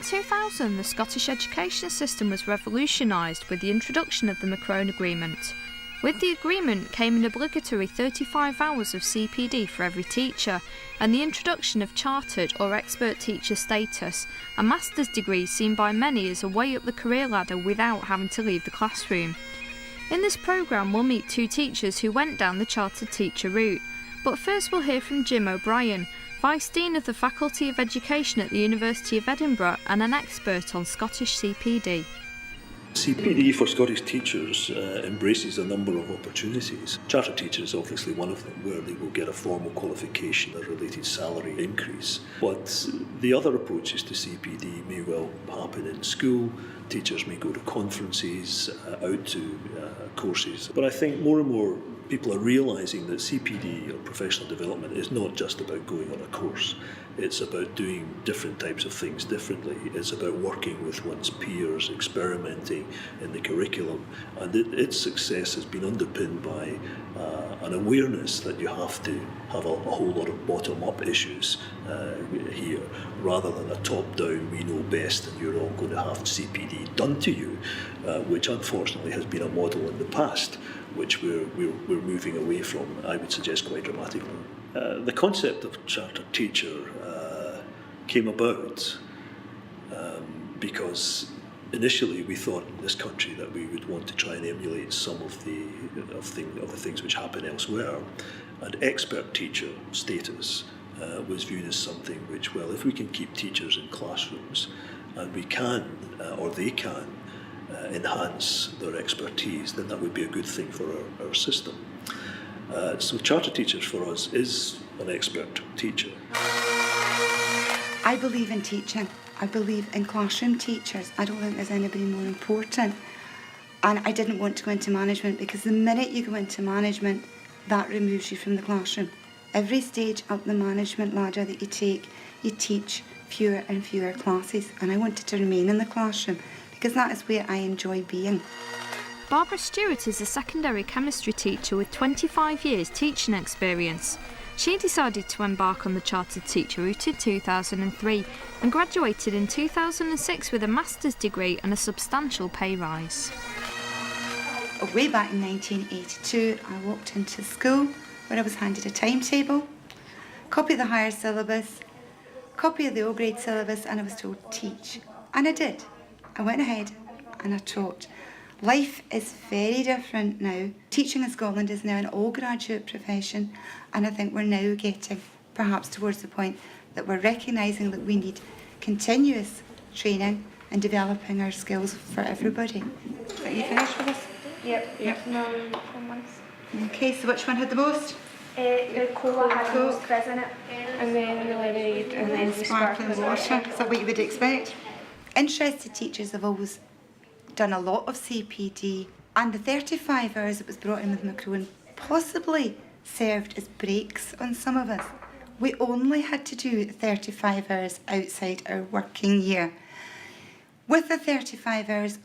In 2000, the Scottish education system was revolutionised with the introduction of the Macron Agreement. With the agreement came an obligatory 35 hours of CPD for every teacher, and the introduction of chartered or expert teacher status, a master's degree seen by many as a way up the career ladder without having to leave the classroom. In this programme we'll meet two teachers who went down the chartered teacher route, but first we'll hear from Jim O'Brien, Vice Dean of the Faculty of Education at the University of Edinburgh and an expert on Scottish CPD. CPD for Scottish teachers embraces a number of opportunities. Chartered teacher is obviously one of them, where they will get a formal qualification, a related salary increase. But the other approaches to CPD may well happen in school. Teachers may go to conferences, out to courses. But I think more and more people are realising that CPD, or professional development, is not just about going on a course. It's about doing different types of things differently. It's about working with one's peers, experimenting in the curriculum, and its success has been underpinned by an awareness that you have to have a whole lot of bottom-up issues here, rather than a top-down, we know best and you're all going to have CPD done to you, which unfortunately has been a model in the past, which we're moving away from, I would suggest, quite dramatically. The concept of chartered teacher came about because initially we thought in this country that we would want to try and emulate some of the things which happen elsewhere, and expert teacher status was viewed as something which, well, if we can keep teachers in classrooms and we can, or they can, enhance their expertise, then that would be a good thing for our system. So chartered teachers for us is an expert teacher. I believe in teaching. I believe in classroom teachers. I don't think there's anybody more important. And I didn't want to go into management, because the minute you go into management, that removes you from the classroom. Every stage up the management ladder that you take, you teach fewer and fewer classes. And I wanted to remain in the classroom, because that is where I enjoy being. Barbara Stewart is a secondary chemistry teacher with 25 years teaching experience. She decided to embark on the chartered teacher route in 2003 and graduated in 2006 with a master's degree and a substantial pay rise. Way back in 1982, I walked into school where I was handed a timetable, copy of the higher syllabus, copy of the O-grade syllabus, and I was told teach. And I did. I went ahead and I taught. Life is very different now. Teaching in Scotland is now an all-graduate profession, and I think we're now getting perhaps towards the point that we're recognising that we need continuous training and developing our skills for everybody. Are you finished with this? Yep. No, Okay, so which one had the most? The cola had the most fizz in it, and then the lemonade, and then the sparkling water. Is that what you would expect? Interested teachers have always done a lot of CPD, and the 35 hours that was brought in with Macron possibly served as breaks on some of us. We only had to do 35 hours outside our working year. With the 35 hours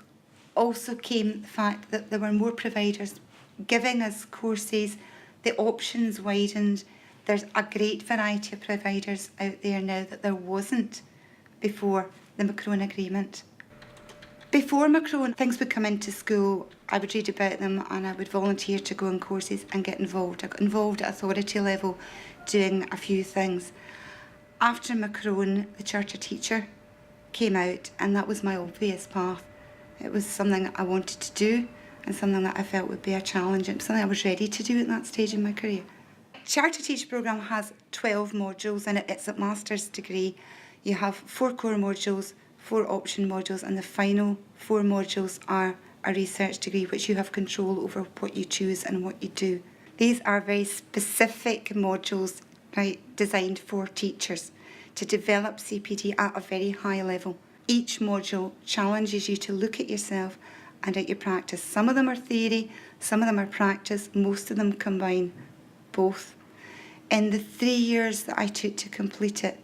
also came the fact that there were more providers giving us courses, the options widened. There's a great variety of providers out there now that there wasn't before the Macron Agreement. Before Macron, things would come into school, I would read about them and I would volunteer to go on courses and get involved. I got involved at authority level doing a few things. After Macron, the charter teacher came out, and that was my obvious path. It was something I wanted to do and something that I felt would be a challenge and something I was ready to do at that stage in my career. Charter Teacher Programme has 12 modules in it. It's a master's degree. You have 4 core modules, 4 option modules, and the final 4 modules are a research degree, which you have control over what you choose and what you do. These are very specific modules, right, designed for teachers to develop CPD at a very high level. Each module challenges you to look at yourself and at your practice. Some of them are theory, some of them are practice, most of them combine both. In the 3 years that I took to complete it,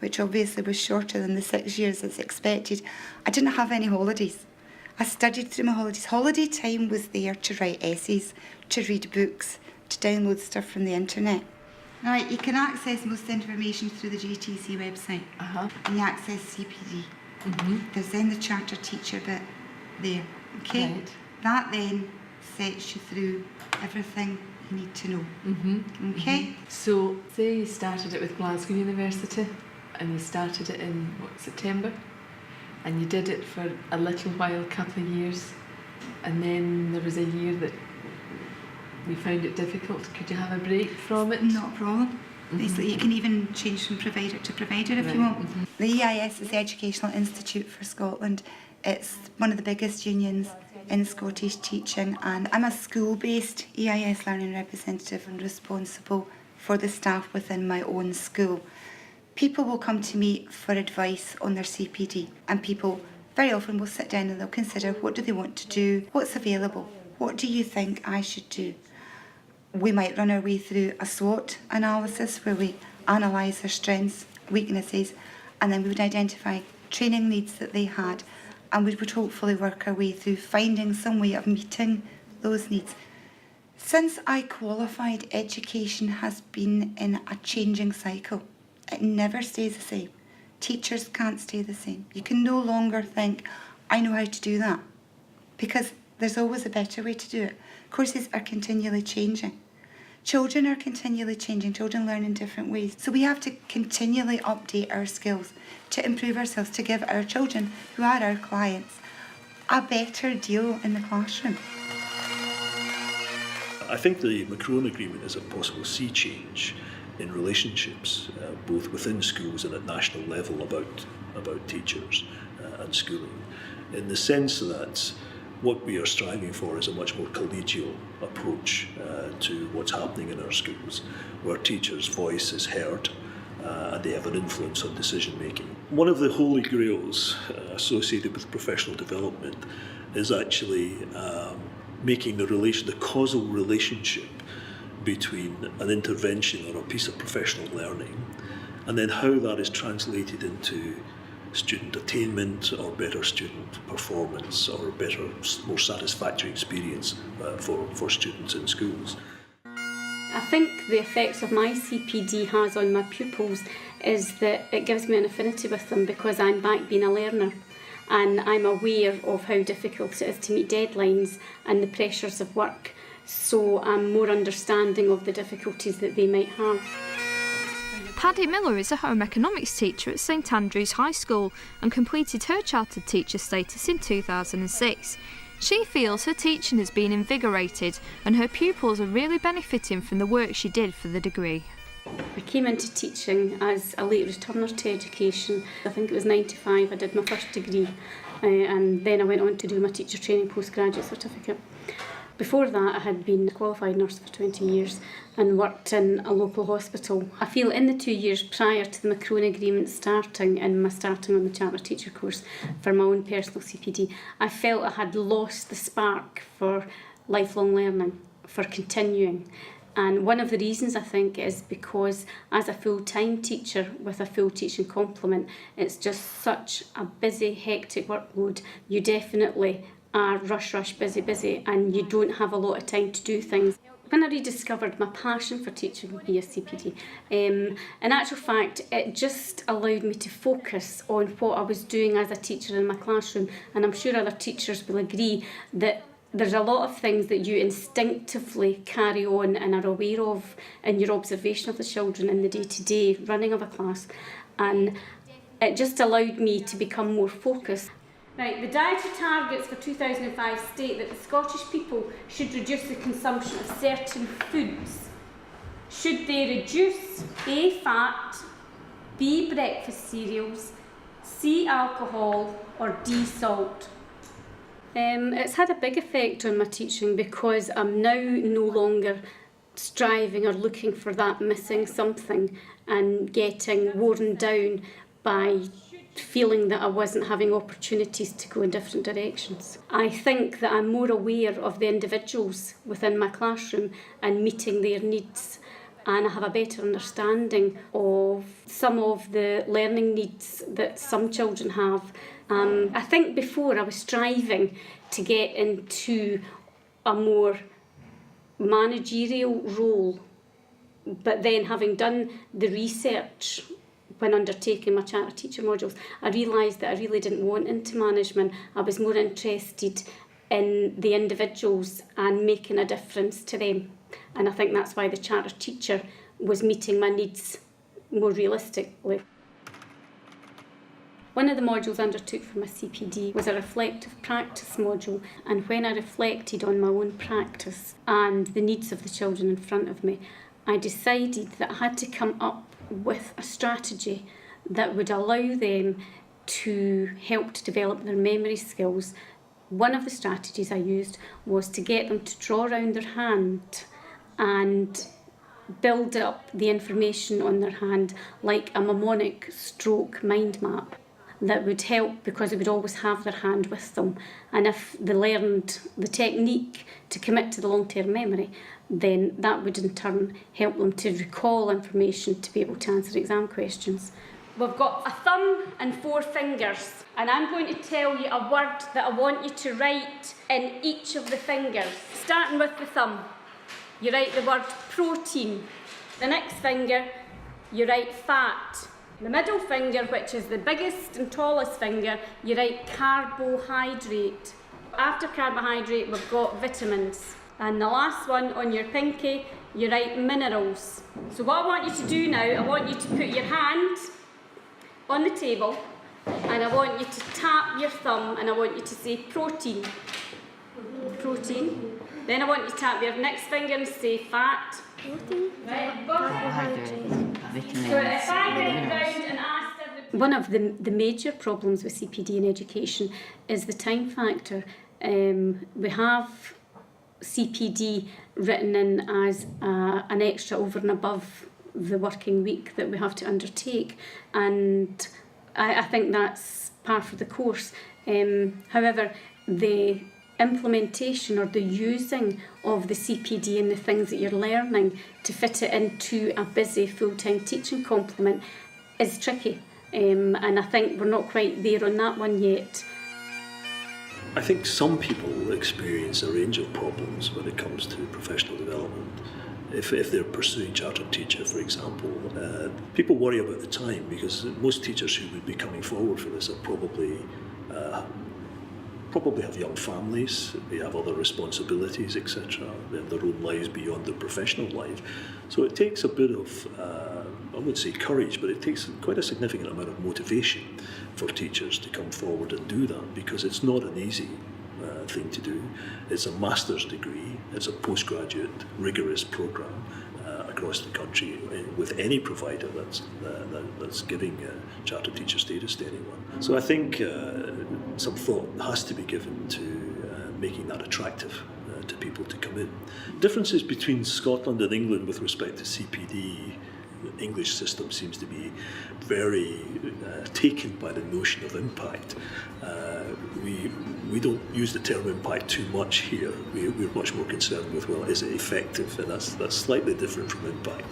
which obviously was shorter than the 6 years as expected, I didn't have any holidays. I studied through my holidays. Holiday time was there to write essays, to read books, to download stuff from the internet. Now, you can access most information through the GTC website, and you access CPD. There's then the charter teacher bit there, okay? Right. That then sets you through everything you need to know, okay? So, say you started it with Glasgow University and you started it in, September? And you did it for a little while, a couple of years, and then there was a year that you found it difficult. Could you have a break from it? Not a problem. Basically, you can even change from provider to provider if you want. The EIS is the Educational Institute for Scotland. It's one of the biggest unions in Scottish teaching, and I'm a school-based EIS learning representative and responsible for the staff within my own school. People will come to me for advice on their CPD, and people very often will sit down and they'll consider, what do they want to do, what's available, what do you think I should do? We might run our way through a SWOT analysis where we analyse their strengths, weaknesses, and then we would identify training needs that they had, and we would hopefully work our way through finding some way of meeting those needs. Since I qualified, education has been in a changing cycle. It never stays the same. Teachers can't stay the same. You can no longer think, I know how to do that, because there's always a better way to do it. Courses are continually changing. Children are continually changing. Children learn in different ways. So we have to continually update our skills to improve ourselves, to give our children, who are our clients, a better deal in the classroom. I think the Macron Agreement is a possible sea change in relationships, both within schools and at national level about teachers and schooling, in the sense that what we are striving for is a much more collegial approach to what's happening in our schools, where teachers' voice is heard and they have an influence on decision making. One of the holy grails associated with professional development is actually making the causal relationship between an intervention or a piece of professional learning, and then how that is translated into student attainment or better student performance or a better, more satisfactory experience for students in schools. I think the effects of my CPD has on my pupils is that it gives me an affinity with them, because I'm back being a learner and I'm aware of how difficult it is to meet deadlines and the pressures of work, so I'm more understanding of the difficulties that they might have. Paddy Miller is a home economics teacher at St Andrews High School and completed her chartered teacher status in 2006. She feels her teaching has been invigorated and her pupils are really benefiting from the work she did for the degree. I came into teaching as a late returner to education. I think it was 95 I did my first degree, and then I went on to do my teacher training postgraduate certificate. Before that, I had been a qualified nurse for 20 years and worked in a local hospital. I feel in the 2 years prior to the Macron Agreement starting and my starting on the charter teacher course for my own personal CPD, I felt I had lost the spark for lifelong learning, for continuing. And one of the reasons, I think, is because as a full-time teacher with a full teaching complement, it's just such a busy, hectic workload. You definitely are rush, busy, and you don't have a lot of time to do things. When I rediscovered my passion for teaching via CPD, in actual fact, it just allowed me to focus on what I was doing as a teacher in my classroom. And I'm sure other teachers will agree that there's a lot of things that you instinctively carry on and are aware of in your observation of the children in the day-to-day running of a class. And it just allowed me to become more focused. Right, the dietary targets for 2005 state that the Scottish people should reduce the consumption of certain foods. Should they reduce A, fat, B, breakfast cereals, C, alcohol, or D, salt? It's had a big effect on my teaching, because I'm now no longer striving or looking for that missing something and getting worn down by feeling that I wasn't having opportunities to go in different directions. I think that I'm more aware of the individuals within my classroom and meeting their needs, and I have a better understanding of some of the learning needs that some children have. I think before I was striving to get into a more managerial role, but then having done the research when undertaking my charter teacher modules, I realised that I really didn't want into management. I was more interested in the individuals and making a difference to them. And I think that's why the charter teacher was meeting my needs more realistically. One of the modules I undertook for my CPD was a reflective practice module, and when I reflected on my own practice and the needs of the children in front of me, I decided that I had to come up with a strategy that would allow them to help to develop their memory skills. One of the strategies I used was to get them to draw around their hand and build up the information on their hand like a mnemonic stroke mind map that would help, because they would always have their hand with them. And if they learned the technique to commit to the long-term memory, then that would in turn help them to recall information to be able to answer exam questions. We've got a thumb and 4 fingers, and I'm going to tell you a word that I want you to write in each of the fingers. Starting with the thumb, you write the word protein. The next finger, you write fat. The middle finger, which is the biggest and tallest finger, you write carbohydrate. After carbohydrate, we've got vitamins. And the last one on your pinky, you write minerals. So what I want you to do now, I want you to put your hand on the table, and I want you to tap your thumb, and I want you to say protein. Protein. Then I want you to tap your next finger and say fat. Protein. Right, so if I went round and asked everybody... One of the major problems with CPD in education is the time factor. We have CPD written in as an extra over and above the working week that we have to undertake, and I think that's par for the course. However, the implementation or the using of the CPD and the things that you're learning to fit it into a busy full-time teaching complement is tricky, and I think we're not quite there on that one yet. I think some people experience a range of problems when it comes to professional development. If they're pursuing chartered teacher, for example, people worry about the time, because most teachers who would be coming forward for this are probably have young families, they have other responsibilities, etc. They have their own lives beyond their professional life. So it takes a bit of, I would say courage, but it takes quite a significant amount of motivation for teachers to come forward and do that, because it's not an easy thing to do. It's a master's degree, it's a postgraduate rigorous programme across the country with any provider that's giving chartered teacher status to anyone. So I think some thought has to be given to making that attractive to people to come in. Differences between Scotland and England with respect to CPD, the English system seems to be very taken by the notion of impact. We don't use the term impact too much here. We're much more concerned with, well, is it effective? And that's slightly different from impact.